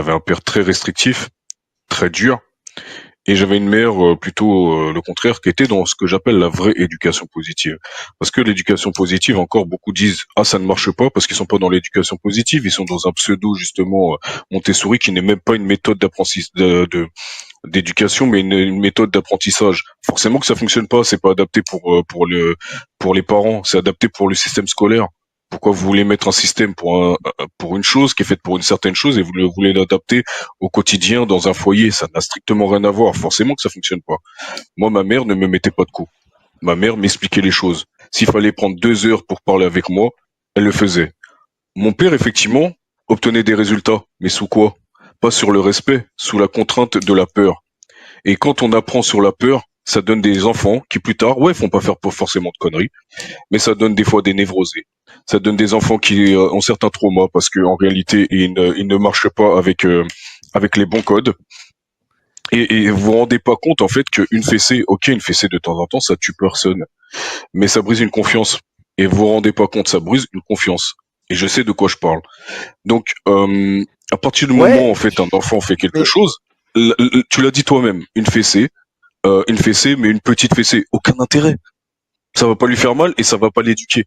j'avais un père très restrictif, très dur, et j'avais une mère plutôt le contraire, qui était dans ce que j'appelle la vraie éducation positive. Parce que l'éducation positive, encore beaucoup disent ah ça ne marche pas parce qu'ils sont pas dans l'éducation positive, ils sont dans un pseudo justement Montessori qui n'est même pas une méthode d'apprentissage d'éducation, mais une méthode d'apprentissage. Forcément que ça fonctionne pas, c'est pas adapté pour les parents, c'est adapté pour le système scolaire. Pourquoi vous voulez mettre un système pour une chose qui est faite pour une certaine chose et vous voulez l'adapter au quotidien dans un foyer? Ça n'a strictement rien à voir. Forcément que ça fonctionne pas. Moi, ma mère ne me mettait pas de coups. Ma mère m'expliquait les choses. S'il fallait prendre 2 heures pour parler avec moi, elle le faisait. Mon père, effectivement, obtenait des résultats. Mais sous quoi? Pas sur le respect, sous la contrainte de la peur. Et quand on apprend sur la peur, ça donne des enfants qui plus tard, ouais, font pas faire forcément de conneries, mais ça donne des fois des névrosés. Ça donne des enfants qui ont certains traumas parce qu'en réalité, ils ne marchent pas avec les bons codes. Et vous vous rendez pas compte en fait qu'une fessée, ok, une fessée de temps en temps, ça tue personne, mais ça brise une confiance. Et vous vous rendez pas compte, ça brise une confiance. Et je sais de quoi je parle. Donc, à partir du moment Ouais, en fait un enfant fait quelque mais chose, tu l'as dit toi-même, une fessée, mais une petite fessée, aucun intérêt. Ça va pas lui faire mal et ça va pas l'éduquer.